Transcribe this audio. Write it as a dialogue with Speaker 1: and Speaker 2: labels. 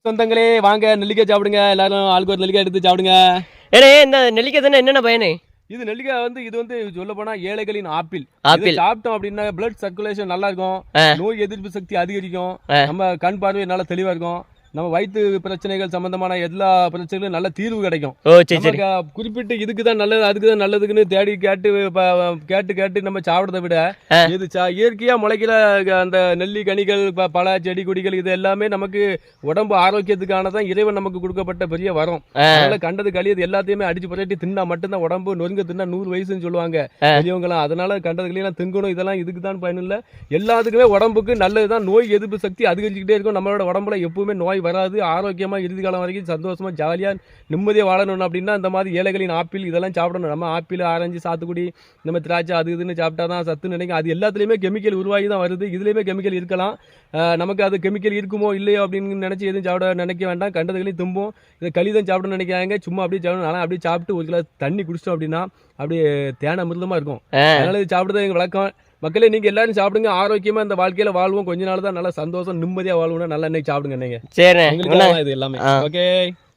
Speaker 1: சொந்தங்களே வாங்க நெல்லிக்காய் சாப்பிடுங்க. எல்லாரும் ஆளுக்கு ஒரு நெல்லிக்காய் எடுத்து சாப்பிடுங்க.
Speaker 2: ஏனே இந்த நெல்லிக்காய் தானே என்னென்ன பயனு?
Speaker 1: இது நெல்லிக்காய் இது சொல்ல போனா ஏழைகளின் ஆப்பிள். இதை
Speaker 2: ஆப்பிள்
Speaker 1: சாப்பிட்டோம் அப்படின்னா பிளட் சர்க்குலேஷன் நல்லா இருக்கும். நோய் எதிர்ப்பு சக்தி அதிகரிக்கும். நம்ம கண் பார்வை நல்லா தெளிவா இருக்கும். நம்ம வயிற்று பிரச்சனைகள் சம்பந்தமான எல்லா பிரச்சனைகளும் நல்ல தீர்வு கிடைக்கும்.
Speaker 2: ஓ சரி சரி.
Speaker 1: குறிப்பிட்டு இதுக்கு தான் நல்லது அதுக்கு தான் நல்லதுக்குன்னு தேடி கேட்டு நம்ம சாப்பிடறதை விட இது இயற்கையா முளைக்கிற அந்த நெல்லி கனிகள் பல செடி கொடிகள் இது எல்லாமே நமக்கு உடம்பு ஆரோக்கியத்துக்கானதான் இறைவன் நமக்கு கொடுக்கப்பட்ட பெரிய வரம். அதனால கண்டது கழியது எல்லாத்தையுமே அடிச்சு புரட்டி தின்னா மட்டும்தான் உடம்பு நொறுங்க தின்னா 100 வயசுன்னு சொல்லுவாங்க பெரியவங்களாம். அதனால கண்டது கழியெல்லாம் திங்கணும். இதெல்லாம் இதுக்கு தான் பயனில்லை. எல்லாத்துக்குமே உடம்புக்கு நல்லதுதான். நோய் எதிர்ப்பு சக்தி அதிகரிச்சுக்கிட்டே இருக்கும். நம்மளோட உடம்புல எப்பவுமே நோய் வராது. ஆரோக்கியமா இறுதி காலம் வரைக்கும் சந்தோஷமா ஜாலியா நிம்மதியா வாழணும் அப்படின்னா இந்த மாதிரி ஏழைகளின் ஆப்பிள் இதெல்லாம் சாப்பிடணும். நம்ம ஆப்பிள் ஆரஞ்சு சாத்துக்குடி நம்ம திராட்சை அது இதுன்னு சாப்பிட்டாதான் சத்துன்னு நினைக்கும். அது எல்லாத்துலயுமே கெமிக்கல் உருவாகி தான் வருது. இதுலயுமே கெமிக்கல் இருக்கலாம். நமக்கு அது கெமிக்கல் இருக்குமோ இல்லையோ அப்படின்னு நினைச்சு எதுவும் சாப்பிட நினைக்க வேண்டாம். கண்டதுகளையும் தும்பும். இதை களிதான் சாப்பிடணும்னு நினைக்கிறாங்க. சும்மா அப்படியே சாப்பிடணும். ஆனால் அப்படியே சாப்பிட்டு ஒரு கிளாஸ் தண்ணி குடிச்சிட்டோம் அப்படின்னா அப்படியே தேன மிருதமா இருக்கும். அதனால இது சாப்பிடுறது எங்க வழக்கம். மக்களே நீங்க எல்லாரும் சாப்பிடுங்க. ஆரோக்கியமா இந்த வாழ்க்கையில வாழ்வோம். கொஞ்ச நாள் தான் நல்லா சந்தோஷம் நிம்மதியா வாழ்வோம்னா நல்லா இன்னைக்கு சாப்பிடுங்க. நீங்க
Speaker 2: சரி
Speaker 1: எங்களுக்கு இது எல்லாமே ஓகே.